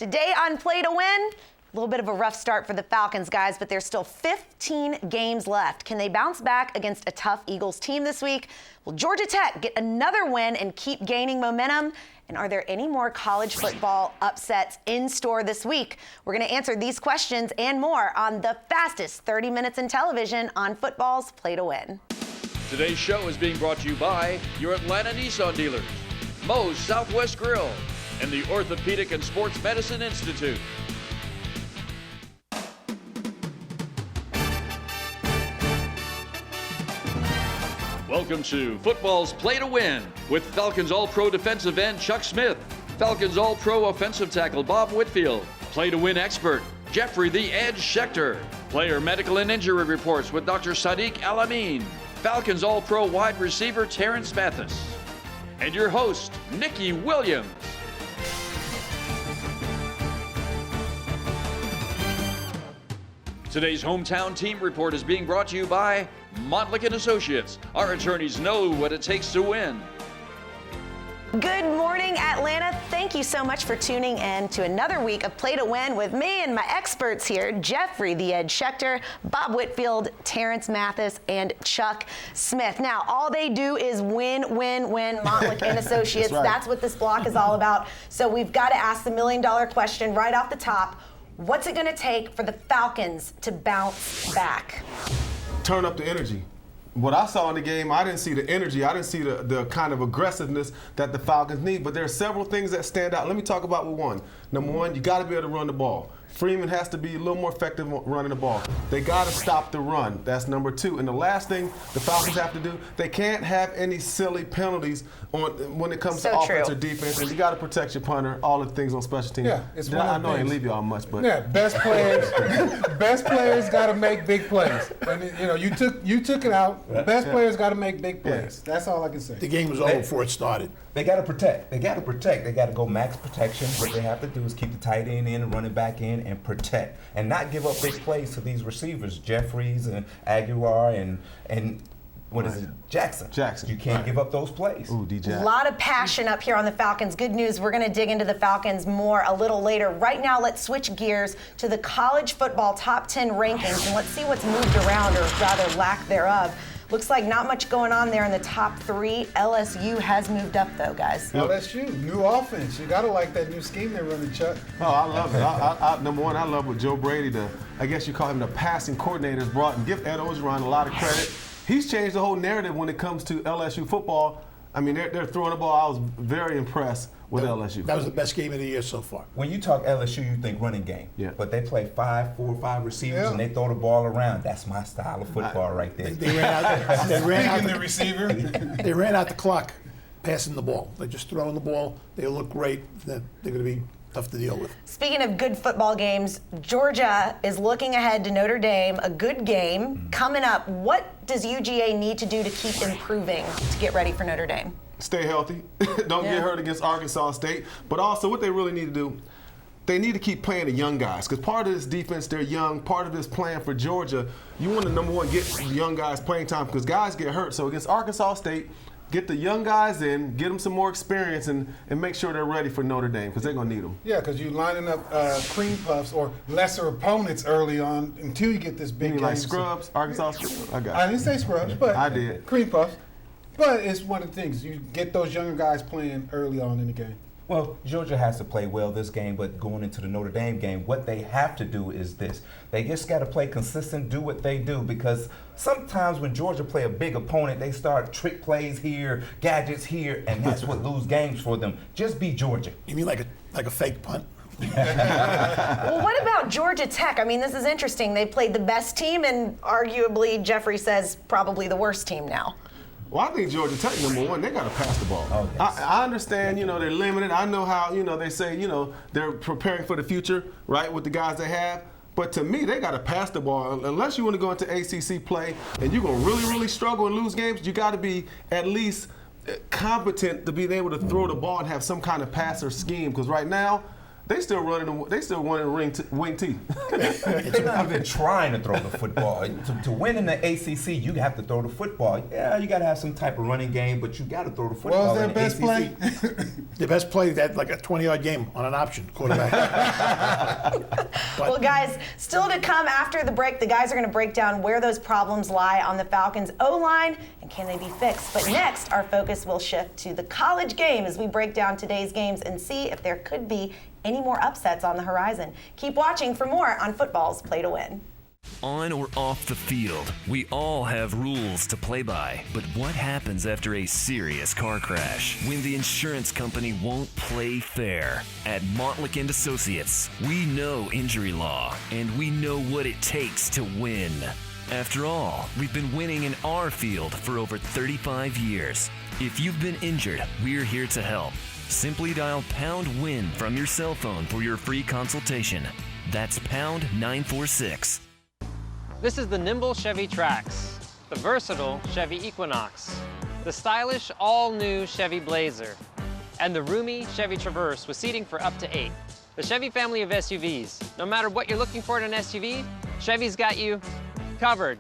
Today on Play to Win, a little bit of a rough start for the Falcons, guys, but there's still 15 games left. Can they bounce back against a tough Eagles team this week? Will Georgia Tech get another win and keep gaining momentum? And are there any more college football upsets in store this week? We're going to answer these questions and more on the fastest 30 minutes in television on football's Play to Win. Today's show is being brought to you by your Atlanta Nissan dealers, Moe's Southwest Grill, and the Orthopedic and Sports Medicine Institute. Welcome to Football's Play to Win with Falcons All-Pro defensive end Chuck Smith, Falcons All-Pro offensive tackle Bob Whitfield, Play to Win expert Jeffrey the Edge Schechter, player medical and injury reports with Dr. Sadiq Al-Amin, Falcons All-Pro wide receiver Terrence Mathis, and your host, Nikki Williams. Today's hometown team report is being brought to you by Montlick & Associates. Our attorneys know what it takes to win. Good morning, Atlanta. Thank you so much for tuning in to another week of Play to Win with me and my experts here, Jeffrey the Edge Schechter, Bob Whitfield, Terrence Mathis, and Chuck Smith. Now, all they do is win, win, win, Montlick & Associates. That's right. That's what this block is all about. So we've got to ask the million-dollar question right off the top. What's it going to take for the Falcons to bounce back? Turn up the energy. What I saw in the game, I didn't see the energy. I didn't see the kind of aggressiveness that the Falcons need. But there are several things that stand out. Let me talk about one. Number one, you got to be able to run the ball. Freeman has to be a little more effective running the ball. They got to stop the run. That's number two. And the last thing the Falcons have to do, they can't have any silly penalties when it comes to offense or defense. And you got to protect your punter, all the things on special teams. Yeah, it's one I of know the I didn't things. leave y'all much, but Yeah, best players got to make big plays. And you know, you took it out. Best players got to make big plays. That's all I can say. The game was over before it started. They got to protect. They got to protect. They got to go max protection. What they have to do is keep the tight end in and running back in and protect and not give up big plays to these receivers, Jeffries and Aguilar and what is it, Jackson. You can't give up those plays. Ooh, DJ. A lot of passion up here on the Falcons. Good news, we're going to dig into the Falcons more a little later. Right now, let's switch gears to the college football top 10 rankings, and let's see what's moved around, or rather lack thereof. Looks like not much going on there in the top three. LSU has moved up, though, guys. LSU, new offense. You got to like that new scheme they're running, Chuck. Oh, I love it. Number one, I love what Joe Brady, I guess you call him the passing coordinator, has brought, and give Ed Orgeron a lot of credit. He's changed the whole narrative when it comes to LSU football. I mean, they're throwing the ball. I was very impressed with LSU. That was the best game of the year so far. When you talk LSU, you think running game. Yeah. But they play 4 or 5 receivers and they throw the ball around. That's my style of football right there. They ran out the receiver. They ran out the clock passing the ball. They're just throwing the ball. They look great. They're going to be tough to deal with. Speaking of good football games, Georgia is looking ahead to Notre Dame, a good game coming up. What does UGA need to do to keep improving to get ready for Notre Dame? Stay healthy. Don't get hurt against Arkansas State. But also what they really need to do, they need to keep playing the young guys. Because part of this defense, they're young. Part of this plan for Georgia, you want to, number one, get the young guys playing time because guys get hurt. So against Arkansas State, get the young guys in, get them some more experience, and make sure they're ready for Notre Dame because they're going to need them. Yeah, because you're lining up cream puffs or lesser opponents early on until you get this big game. Like scrubs, Arkansas scrubs? I didn't say scrubs, but I did. Cream puffs. But it's one of the things. You get those younger guys playing early on in the game. Well, Georgia has to play well this game, but going into the Notre Dame game, what they have to do is this. They just got to play consistent, do what they do, because sometimes when Georgia play a big opponent, they start trick plays here, gadgets here, and that's what lose games for them. Just be Georgia. You mean like a fake punt? Well, what about Georgia Tech? I mean, this is interesting. They played the best team and arguably, Jeffrey says, probably the worst team now. Well, I think Georgia Tech, number one, they got to pass the ball. Oh, yes. I understand, they're limited. I know how, they say, they're preparing for the future, right, with the guys they have. But to me, they got to pass the ball. Unless you want to go into ACC play and you're going to really, really struggle and lose games, you got to be at least competent to be able to throw the ball and have some kind of pass or scheme. Because right now, They still running. They still running wing T. I've been trying to throw the football. To win in the ACC, you have to throw the football. Yeah, you got to have some type of running game, but you got to throw the football. What was their best play? The best play, that like a 20-yard game on an option quarterback. Well, guys, still to come after the break, the guys are going to break down where those problems lie on the Falcons' O-line and can they be fixed. But next, our focus will shift to the college game as we break down today's games and see if there could be any more upsets on the horizon. Keep watching for more on football's Play to Win. On or off the field, we all have rules to play by. But what happens after a serious car crash? When the insurance company won't play fair? At Montlick & Associates, we know injury law, and we know what it takes to win. After all, we've been winning in our field for over 35 years. If you've been injured, we're here to help. Simply dial #WIN from your cell phone for your free consultation. That's #946. This is the nimble Chevy Trax, the versatile Chevy Equinox, the stylish all-new Chevy Blazer, and the roomy Chevy Traverse with seating for up to 8. The Chevy family of SUVs. No matter what you're looking for in an SUV, Chevy's got you covered.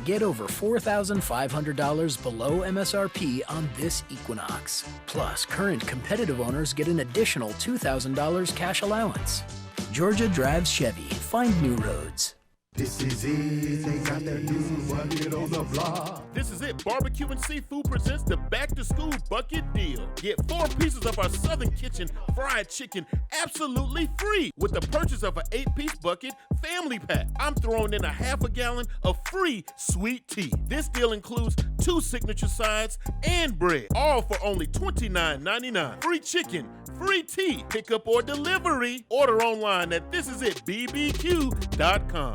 Get over $4,500 below MSRP on this Equinox. Plus, current competitive owners get an additional $2,000 cash allowance. Georgia drives Chevy. Find new roads. This is it, they got that new bucket on the block. This is it, Barbecue and Seafood presents the Back to School Bucket Deal. Get 4 pieces of our Southern Kitchen fried chicken absolutely free with the purchase of an 8-piece bucket family pack. I'm throwing in a half a gallon of free sweet tea. This deal includes 2 signature sides and bread, all for only $29.99. Free chicken, free tea, pickup or delivery. Order online at thisisitbbq.com.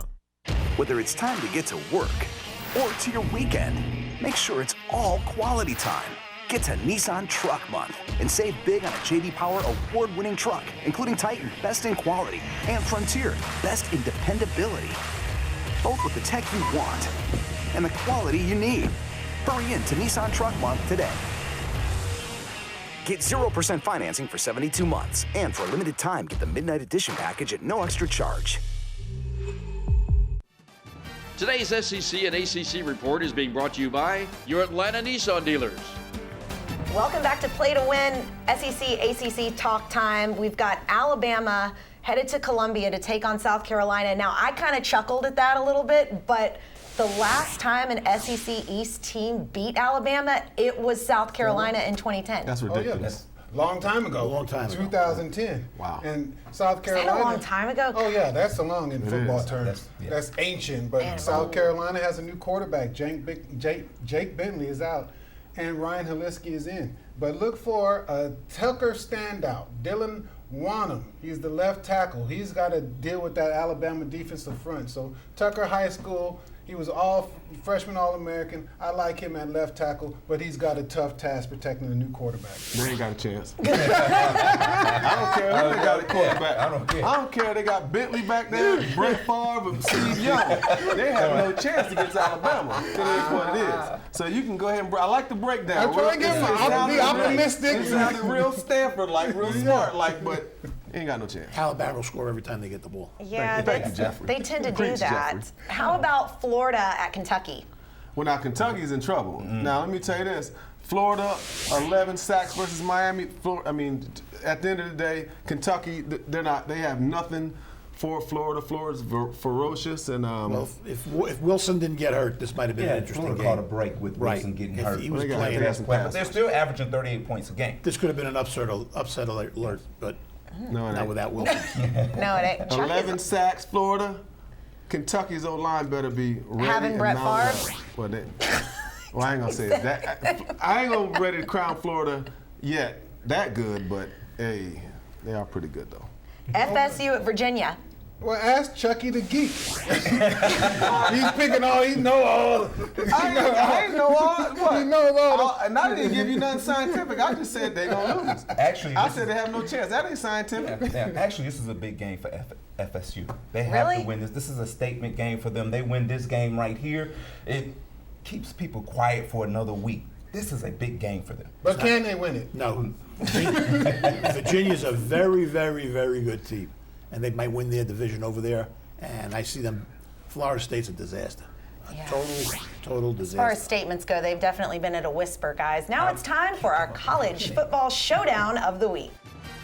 Whether it's time to get to work or to your weekend, make sure it's all quality time. Get to Nissan Truck Month and save big on a J.D. Power award-winning truck, including Titan, best in quality, and Frontier, best in dependability. Both with the tech you want and the quality you need. Hurry in to Nissan Truck Month today. Get 0% financing for 72 months. And for a limited time, get the Midnight Edition package at no extra charge. Today's SEC and ACC report is being brought to you by your Atlanta Nissan dealers. Welcome back to Play to Win, SEC, ACC talk time. We've got Alabama headed to Columbia to take on South Carolina. Now, I kind of chuckled at that a little bit, but the last time an SEC East team beat Alabama, it was South Carolina in 2010. That's ridiculous. Long time ago. 2010. Wow. And South Carolina. Is that a long time ago? Oh, yeah, that's so long in football terms. That's That's ancient. But South Carolina has a new quarterback. Jake Bentley is out, and Ryan Haliski is in. But look for a Tucker standout, Dylan Wanham. He's the left tackle. He's got to deal with that Alabama defensive front. So Tucker High School, he was freshman All-American. I like him at left tackle, but he's got a tough task protecting the new quarterback. They ain't got a chance. I don't care who they got a quarterback. I don't care. They got Bentley back there, Brett Favre, and Steve Young. They have no chance against Alabama. It is what it is. So you can go ahead and. I like the breakdown. I'm trying to get be optimistic. It sounded real Stanford-like, real smart-like, but. Ain't got no chance. Alabama will score every time they get the ball. Yeah, Thank you, Jeffrey. They tend to do Preach, that. Jeffrey. How about Florida at Kentucky? Well, now Kentucky's in trouble. Now let me tell you this: Florida, 11 sacks versus Miami. At the end of the day, Kentucky, they're not. They have nothing for Florida. Florida's ferocious, and Well, if Wilson didn't get hurt, this might have been an interesting Florida game. caught a break with Wilson getting If hurt. he was They got- playing, they got some But they're still averaging 38 points a game. this could have been an upset alert, but no, it not ain't. without Wilson. No, it ain't. 11 sacks, Florida. Kentucky's O-line better be ready. Having and Brett knowledgeable. Favre? Well, I ain't gonna say that. I ain't gonna ready to crown Florida yet that good, but hey, they are pretty good though. FSU at Virginia. Well, ask Chucky the Geek. He's picking all, he know all. I ain't know all. What? He knows all. And I didn't give you nothing scientific. I just said they gonna lose. Actually, I said they have no chance. That ain't scientific. Actually, this is a big game for FSU. They have Really? to win this. This is a statement game for them. They win this game right here. It keeps people quiet for another week. this is a big game for them. But can they win it? No. Virginia's a very, very, very good team, and they might win their division over there. And I see them. Florida State's a disaster. Yeah. Total disaster. As far as statements go, they've definitely been at a whisper, guys. Now it's time for our college football showdown of the week.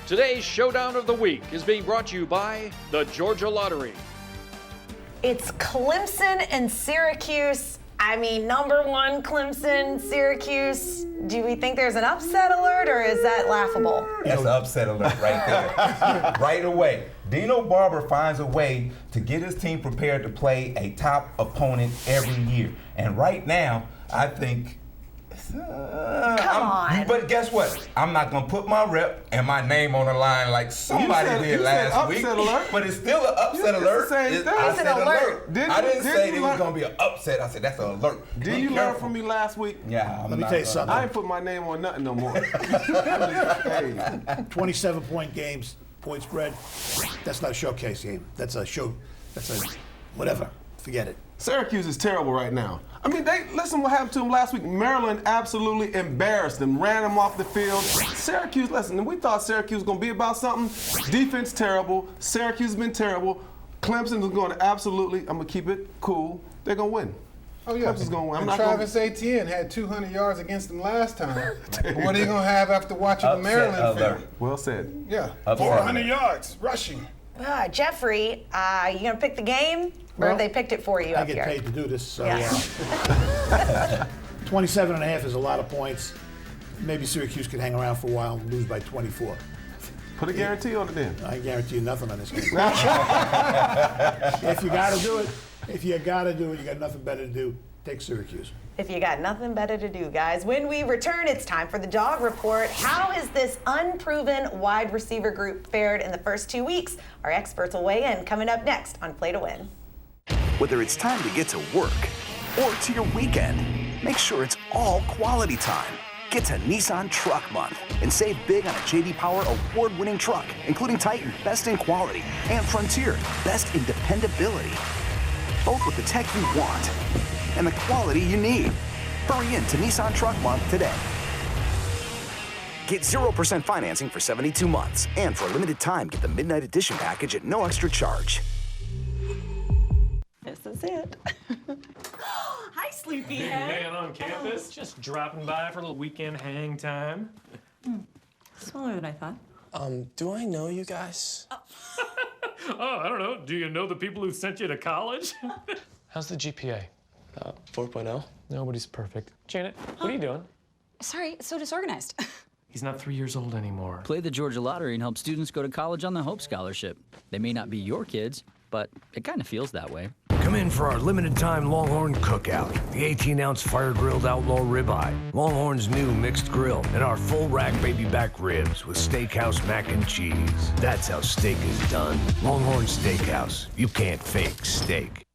Today's Showdown of the Week is being brought to you by the Georgia Lottery. It's Clemson and Syracuse. I mean, number one, Clemson, Syracuse. Do we think there's an upset alert, or is that laughable? That's an upset alert right there. Right away. Dino Barber finds a way to get his team prepared to play a top opponent every year. And right now, I think... Come on. But guess what? I'm not going to put my rep and my name on the line like somebody did last week. Alert. But it's still an upset alert. I said alert. I didn't say it was going to be an upset. I said that's an alert. Did you learn from me last week? Yeah. Let me tell you something. I ain't put my name on nothing no more. Hey. 27-point games, point spread. That's not a showcase game. That's a whatever. Forget it. Syracuse is terrible right now. I mean, listen what happened to them last week. Maryland absolutely embarrassed them, ran them off the field. Syracuse, listen, we thought Syracuse was going to be about something. Defense terrible. Syracuse has been terrible. Clemson is going to absolutely, I'm going to keep it cool. They're going to win. Oh, yeah. Clemson's going to win. And Travis Etienne had 200 yards against them last time. What are you going to have after watching the Maryland film? Well said. Yeah. 400 yards rushing. Jeffrey, you going to pick the game? Or have they picked it for you I up get here? paid to do this, so Yeah. 27.5 is a lot of points. Maybe Syracuse could hang around for a while and lose by 24. Put a guarantee on it then. I ain't guarantee you nothing on this game. If you got to do it, you got nothing better to do, take Syracuse. If you got nothing better to do, guys. When we return, it's time for the Dog Report. How has this unproven wide receiver group fared in the first 2 weeks? Our experts will weigh in coming up next on Play to Win. Whether it's time to get to work or to your weekend, make sure it's all quality time. Get to Nissan Truck Month and save big on a J.D. Power award-winning truck, including Titan, best in quality, and Frontier, best in dependability. Both with the tech you want and the quality you need. Hurry in to Nissan Truck Month today. Get 0% financing for 72 months. And for a limited time, get the Midnight Edition package at no extra charge. This is it. Hi, Sleepyhead. Man on campus, just dropping by for a little weekend hang time. Smaller than I thought. Do I know you guys? Oh, I don't know. Do you know the people who sent you to college? How's the GPA? 4.0? Nobody's perfect. Janet, what are you doing? Sorry, so disorganized. He's not 3 years old anymore. Play the Georgia Lottery and help students go to college on the Hope Scholarship. They may not be your kids, but it kind of feels that way. Come in for our limited-time Longhorn Cookout, the 18-ounce fire-grilled outlaw ribeye, Longhorn's new mixed grill, and our full-rack baby back ribs with Steakhouse mac and cheese. That's how steak is done. Longhorn Steakhouse. You can't fake steak.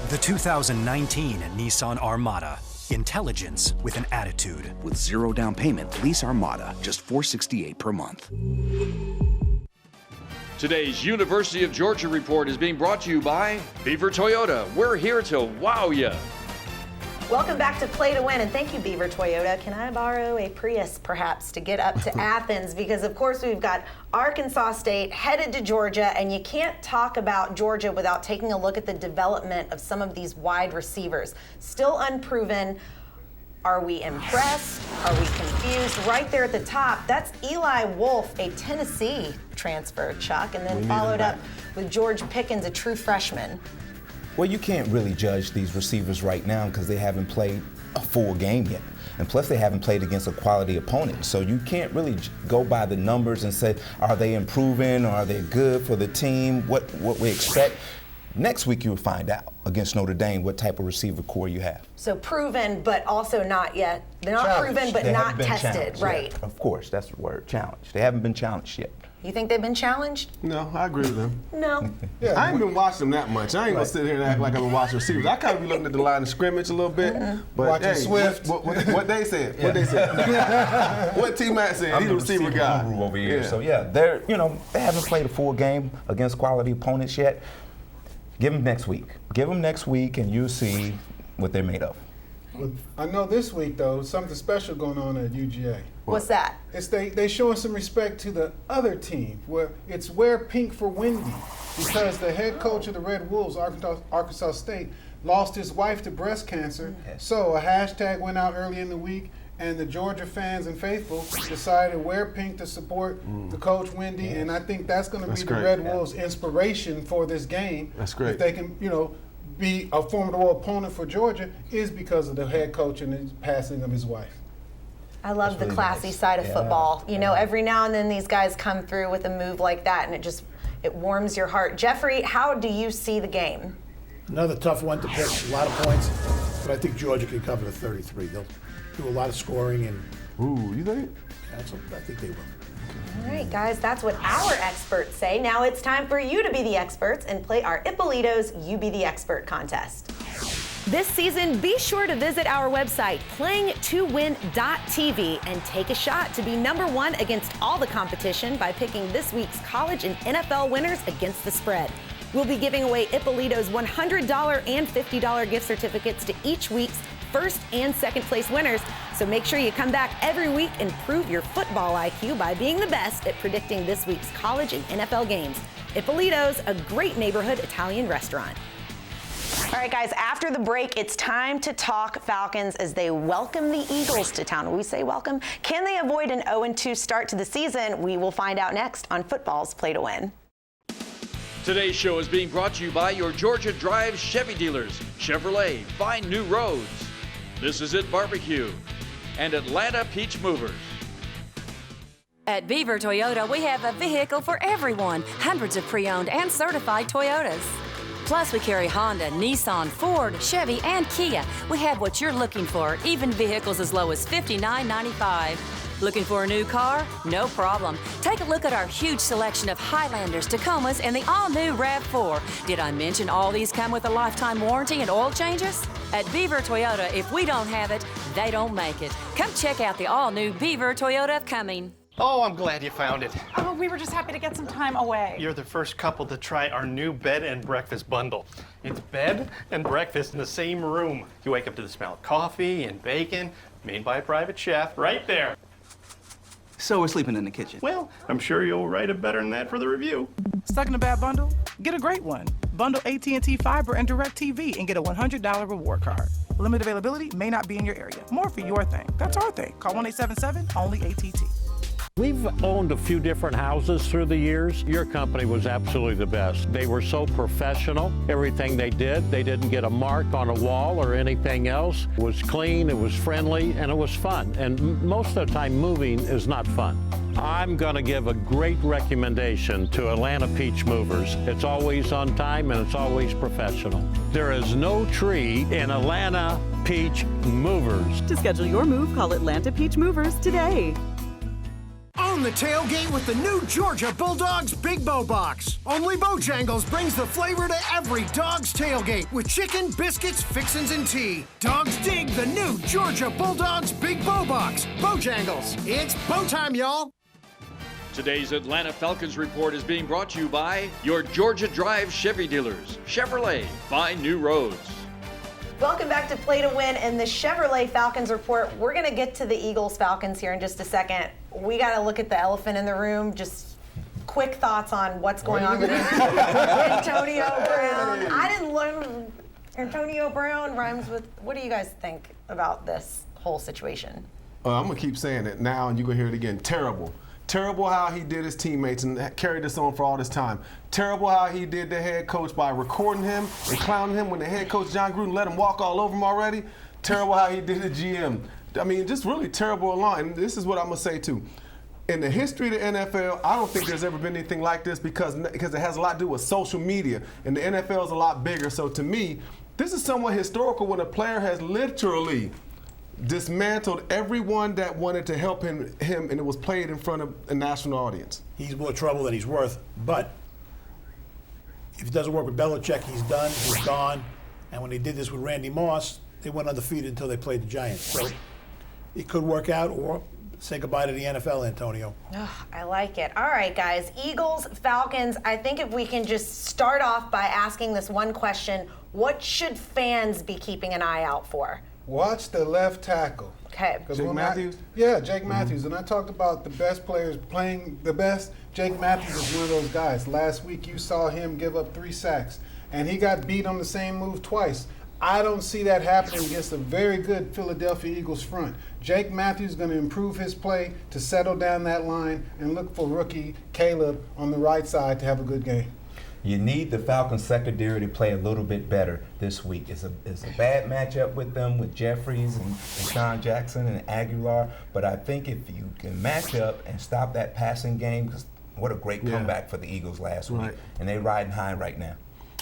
The 2019 Nissan Armada. Intelligence with an attitude. With 0 down payment, lease Armada, just $468 per month. Today's University of Georgia report is beaver brought to you by Beaver Toyota. We're here to wow ya. Welcome back to Play to Win, and thank you, Beaver Toyota. Can I borrow a Prius, perhaps, to get up to Athens? Because, of course, we've got Arkansas State headed to Georgia, and you can't talk about Georgia without taking a look at the development of some of these wide receivers. Still unproven. Are we impressed? Are we confused? Right there at the top, that's Eli Wolf, a Tennessee transfer, Chuck, and then followed up with George Pickens, a true freshman. Well, you can't really judge these receivers right now because they haven't played a full game yet. And plus, they haven't played against a quality opponent. So you can't really go by the numbers and say, are they improving? Or are they good for the team? What we expect? Next week, you'll find out against Notre Dame what type of receiver core you have. So proven, but also not yet. They're not proven, but not tested, right? Yet. Of course, that's the word, challenged. They haven't been challenged yet. You think they've been challenged? No, I agree with them. No. Yeah, I ain't been watching them that much. I ain't gonna sit here and act like I've been watching receivers. I kind of be looking at the line of scrimmage a little bit. But Watching hey, Swift. What they said. What they said. What T-Mac said. He's a receiver guy. Guru over here. So yeah, they haven't played a full game against quality opponents yet. Give them next week. Give them next week, and you'll see what they're made of. I know this week, though, something special going on at UGA. What's that? It's they showing some respect to the other team, where it's wear pink for Wendy, because the head coach of the Red Wolves, Arkansas State, lost his wife to breast cancer. So a hashtag went out early in the week, and the Georgia fans and faithful decided to wear pink to support the coach Wendy, and I think that's going to be the Red Wolves' inspiration for this game. That's great. If they can, be a formidable opponent for Georgia, is because of the head coach and the passing of his wife. I love the classy side of football. You know, every now and then these guys come through with a move like that, and it warms your heart. Jeffrey, how do you see the game? Another tough one to pick, a lot of points, but I think Georgia can cover the 33. They'll do a lot of scoring and. Ooh, you think? I think they will. All right, guys, that's what our experts say. Now it's time for you to be the experts and play our Ippolito's You Be the Expert contest. This season, be sure to visit our website, playingtowin.tv, and take a shot to be #1 against all the competition by picking this week's college and NFL winners against the spread. We'll be giving away Ippolito's $100 and $50 gift certificates to each week's first and second place winners. So make sure you come back every week and prove your football IQ by being the best at predicting this week's college and NFL games. Ippolito's, a great neighborhood Italian restaurant. All right, guys, after the break, it's time to talk Falcons as they welcome the Eagles to town. Will we say welcome? Can they avoid an 0-2 start to the season? We will find out next on Football's Play to Win. Today's show is being brought to you by your Georgia Drive Chevy dealers, Chevrolet, find new roads. This is It Barbecue and Atlanta Peach Movers. At Beaver Toyota, we have a vehicle for everyone. Hundreds of pre-owned and certified Toyotas. Plus, we carry Honda, Nissan, Ford, Chevy, and Kia. We have what you're looking for, even vehicles as low as $59.95. Looking for a new car? No problem. Take a look at our huge selection of Highlanders, Tacomas, and the all-new RAV4. Did I mention all these come with a lifetime warranty and oil changes? At Beaver Toyota, if we don't have it, they don't make it. Come check out the all-new Beaver Toyota coming. Oh, I'm glad you found it. Oh, we were just happy to get some time away. You're the first couple to try our new bed and breakfast bundle. It's bed and breakfast in the same room. You wake up to the smell of coffee and bacon, made by a private chef, right there. So we're sleeping in the kitchen. Well, I'm sure you'll write it better than that for the review. Stuck in a bad bundle? Get a great one. Bundle AT&T Fiber and DirecTV and get a $100 reward card. Limited availability may not be in your area. More for your thing. That's our thing. Call 1-877-ONLY-ATT. We've owned a few different houses through the years. Your company was absolutely the best. They were so professional. Everything they did, they didn't get a mark on a wall or anything else. It was clean, it was friendly, and it was fun. And most of the time, moving is not fun. I'm going to give a great recommendation to Atlanta Peach Movers. It's always on time and it's always professional. There is no tree in Atlanta Peach Movers. To schedule your move, call Atlanta Peach Movers today. Own the tailgate with the new Georgia Bulldogs Big Bow Box. Only Bojangles brings the flavor to every dog's tailgate with chicken, biscuits, fixins, and tea. Dogs dig the new Georgia Bulldogs Big Bow Box. Bojangles, it's bow time, y'all. Today's Atlanta Falcons report is being brought to you by your Georgia Drive Chevy dealers, Chevrolet, find new roads. Welcome back to Play to Win and the Chevrolet Falcons report. We're going to get to the Eagles Falcons here in just a second. We got to look at the elephant in the room. Just quick thoughts on what's going on with Antonio Brown. I didn't learn Antonio Brown rhymes with. What do you guys think about this whole situation? I'm going to keep saying it now, and you're going to hear it again. Terrible. Terrible how he did his teammates and carried this on for all this time. Terrible how he did the head coach by recording him and clowning him when the head coach, John Gruden, let him walk all over him already. Terrible how he did the GM. I mean, just really terrible along. And this is what I'm going to say, too. In the history of the NFL, I don't think there's ever been anything like this because it has a lot to do with social media. And the NFL is a lot bigger. So to me, this is somewhat historical when a player has literally dismantled everyone that wanted to help him, and it was played in front of a national audience. He's more trouble than he's worth, but if it doesn't work with Belichick, he's done, he's gone. And when they did this with Randy Moss, they went undefeated until they played the Giants. So it could work out, or say goodbye to the NFL, Antonio. Ugh, I like it. All right, guys. Eagles, Falcons. I think if we can just start off by asking this one question, what should fans be keeping an eye out for? Watch the left tackle. Okay. Jake Matthews? Jake Matthews. And I talked about the best players playing the best. Jake Matthews is one of those guys. Last week you saw him give up 3 sacks, and he got beat on the same move twice. I don't see that happening against a very good Philadelphia Eagles front. Jake Matthews is going to improve his play to settle down that line and look for rookie Caleb on the right side to have a good game. You need the Falcons secondary to play a little bit better this week. It's a bad matchup with them, with Jeffries and Sean Jackson and Aguilar. But I think if you can match up and stop that passing game, because what a great comeback for the Eagles last week. And they're riding high right now.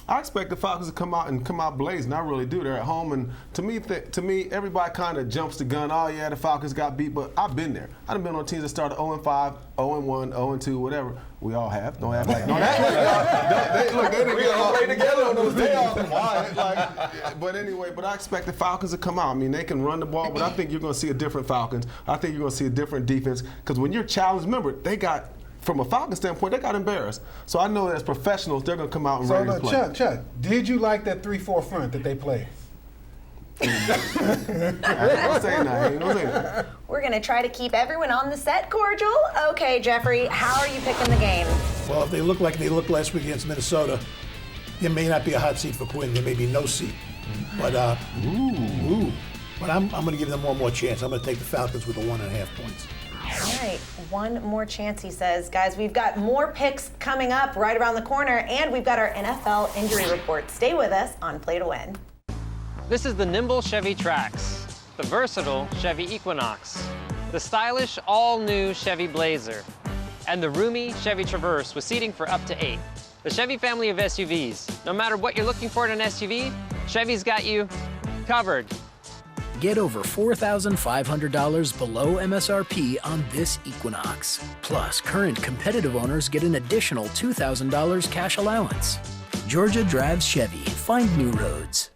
I expect the Falcons to come out blazing. I really do. They're at home, and to me, everybody kind of jumps the gun. Oh yeah, the Falcons got beat, but I've been there. I've been on teams that started 0-5, 0-1, 0-2, whatever. We all have. Don't act like look, they didn't all play together on those days. But anyway, I expect the Falcons to come out. I mean, they can run the ball, but I think you're going to see a different Falcons. I think you're going to see a different defense, because when you're challenged, remember they got. From a Falcons standpoint, they got embarrassed. So I know that as professionals, they're going to come out and ready to play. Chuck, did you like that 3-4 front that they played? We're going to try to keep everyone on the set cordial. Okay, Jeffrey, how are you picking the game? Well, if they look like they looked last week against Minnesota, there may not be a hot seat for Quinn. There may be no seat. But, but I'm going to give them one more chance. I'm going to take the Falcons with the 1.5 points. All right, one more chance, he says. Guys, we've got more picks coming up right around the corner, and we've got our NFL injury report. Stay with us on Play to Win. This is the nimble Chevy Trax, the versatile Chevy Equinox, the stylish all-new Chevy Blazer, and the roomy Chevy Traverse with seating for up to 8. The Chevy family of SUVs. No matter what you're looking for in an SUV, Chevy's got you covered. Get over $4,500 below MSRP on this Equinox. Plus, current competitive owners get an additional $2,000 cash allowance. Georgia drives Chevy. Find new roads.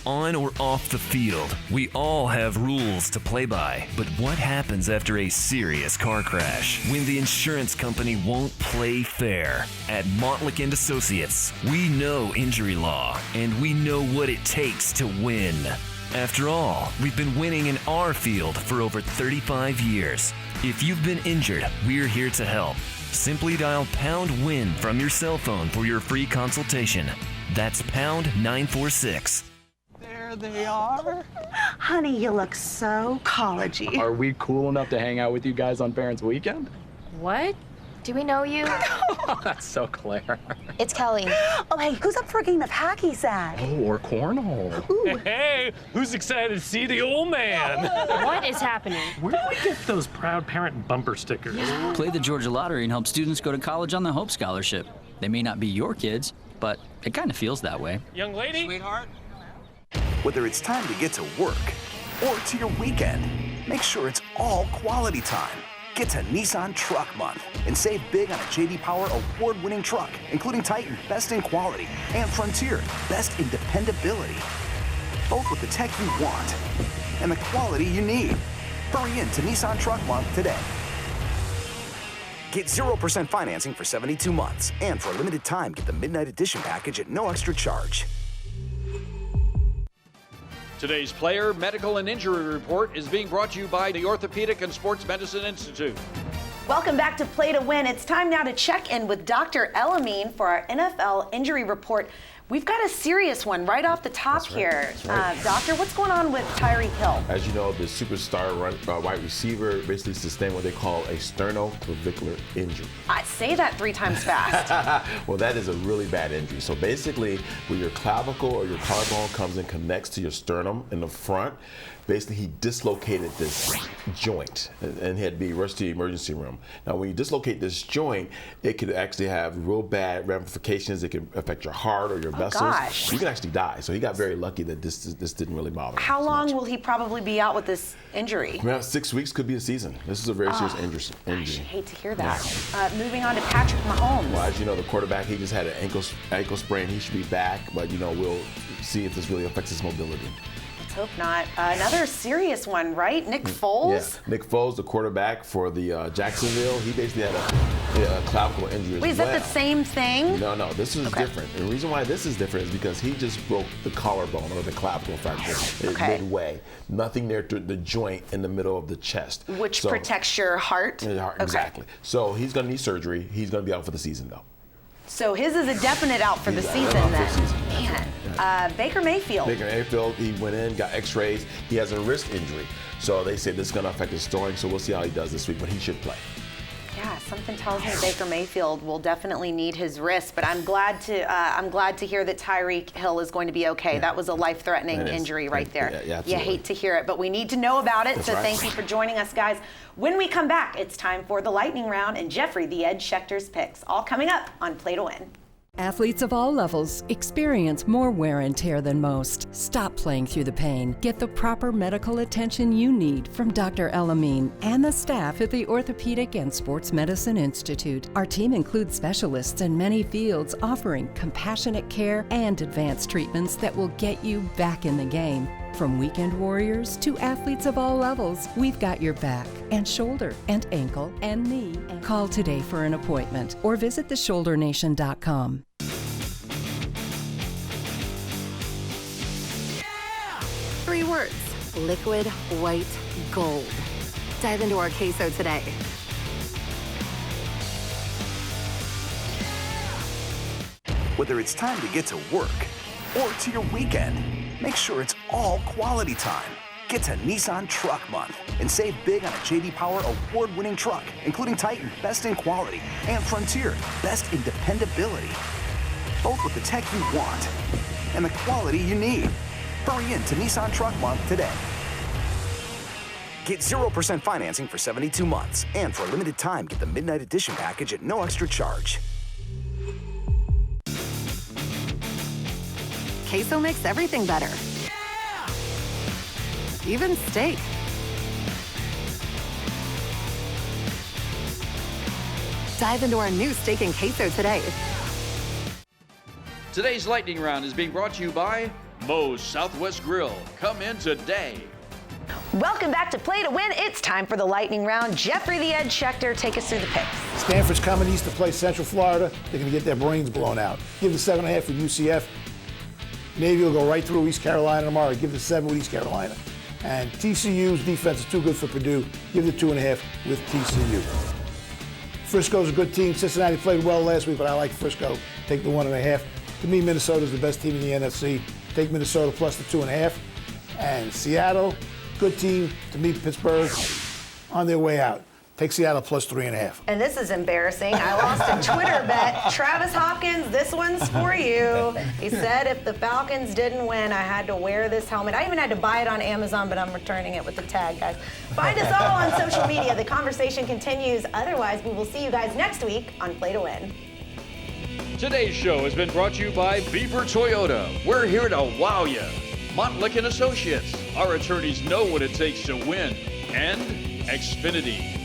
On or off the field, we all have rules to play by. But what happens after a serious car crash? When the insurance company won't play fair? At Montlick & Associates, we know injury law, and we know what it takes to win. After all, we've been winning in our field for over 35 years. If you've been injured, we're here to help. Simply dial #WIN from your cell phone for your free consultation. That's #946. There they are. Honey, you look so collegey. Are we cool enough to hang out with you guys on Parents' Weekend? What? Do we know you? Oh, that's so Claire. It's Kelly. Oh, hey, who's up for a game of hacky sack? Oh, or cornhole. Ooh. Hey, who's excited to see the old man? What is happening? Where do we get those proud parent bumper stickers? Play the Georgia Lottery and help students go to college on the Hope Scholarship. They may not be your kids, but it kind of feels that way. Young lady? Sweetheart? Whether it's time to get to work or to your weekend, make sure it's all quality time. Get to Nissan Truck Month and save big on a J.D. Power award-winning truck, including Titan, best in quality, and Frontier, best in dependability. Both with the tech you want and the quality you need. Hurry in to Nissan Truck Month today. Get 0% financing for 72 months, and for a limited time, get the Midnight Edition package at no extra charge. Today's player, medical, and injury report is being brought to you by the Orthopedic and Sports Medicine Institute. Welcome back to Play to Win. It's time now to check in with Dr. Elamine for our NFL injury report. We've got a serious one right off the top here. Doctor, what's going on with Tyreek Hill? As you know, the superstar wide receiver basically sustained what they call a sternoclavicular injury. Say that 3 times fast. Well, that is a really bad injury. So basically, when your clavicle or your collarbone comes and connects to your sternum in the front, basically he dislocated this joint and he had to be rushed to the emergency room. Now, when you dislocate this joint, it could actually have real bad ramifications. It can affect your heart or your vessels, gosh. you can actually die. So he got very lucky that this didn't really bother him. How long will he probably be out with this injury? Well, 6 weeks could be a season. This is a very serious injury. Gosh, I hate to hear that. Moving on to Patrick Mahomes. Well, as you know, the quarterback, he just had an ankle sprain. He should be back, but we'll see if this really affects his mobility. Let's hope not. Another serious one, right? Nick Foles? Yeah, Nick Foles, the quarterback for the Jacksonville, he basically had a clavicle injury as well. Wait, is that the same thing? No, this is different. The reason why this is different is because he just broke the collarbone or the clavicle fracture midway. Nothing near to the joint in the middle of the chest. Which protects your heart? Exactly. So he's going to need surgery. He's going to be out for the season, though. So his is a definite out for the season then. Man. Baker Mayfield. Baker Mayfield, he went in, got x-rays. He has a wrist injury. So they say this is going to affect his throwing, so we'll see how he does this week, but he should play. Yeah, something tells me Baker Mayfield will definitely need his wrist, but I'm glad to hear that Tyreek Hill is going to be okay. Yeah. That was a life-threatening injury right there. Yeah, you hate to hear it, but we need to know about it. Thank you for joining us, guys. When we come back, it's time for the lightning round and Jeffrey the Ed Schechter's picks, all coming up on Play to Win. Athletes of all levels experience more wear and tear than most. Stop playing through the pain. Get the proper medical attention you need from Dr. Elamine and the staff at the Orthopedic and Sports Medicine Institute. Our team includes specialists in many fields offering compassionate care and advanced treatments that will get you back in the game. From weekend warriors to athletes of all levels, we've got your back and shoulder and ankle and knee. Call today for an appointment or visit theshouldernation.com. Three words: liquid white gold. Dive into our queso today. Whether it's time to get to work or to your weekend, make sure it's all quality time. Get to Nissan Truck Month and save big on a J.D. Power award-winning truck, including Titan, best in quality, and Frontier, best in dependability. Both with the tech you want and the quality you need. Hurry in to Nissan Truck Month today. Get 0% financing for 72 months. And for a limited time, get the Midnight Edition package at no extra charge. Queso makes everything better. Even steak. Dive into our new steak and queso today. Today's lightning round is being brought to you by Moe's Southwest Grill. Come in today. Welcome back to Play to Win. It's time for the lightning round. Jeffrey the Ed Schechter, take us through the picks. Stanford's coming east to play Central Florida. They're going to get their brains blown out. Give the 7.5 with UCF. Navy will go right through East Carolina tomorrow. Give the 7 with East Carolina. And TCU's defense is too good for Purdue. Give the 2.5 with TCU. Frisco's a good team. Cincinnati played well last week, but I like Frisco. Take the 1.5. To me, Minnesota's the best team in the NFC. Take Minnesota plus the 2.5. And Seattle, good team. To me, Pittsburgh on their way out. Take Seattle plus 3.5. And this is embarrassing. I lost a Twitter bet. Travis Hopkins, this one's for you. He said if the Falcons didn't win, I had to wear this helmet. I even had to buy it on Amazon, but I'm returning it with the tag, guys. Find us all on social media. The conversation continues. Otherwise, we will see you guys next week on Play to Win. Today's show has been brought to you by Beaver Toyota. We're here to wow you. Montlick & Associates. Our attorneys know what it takes to win. And Xfinity.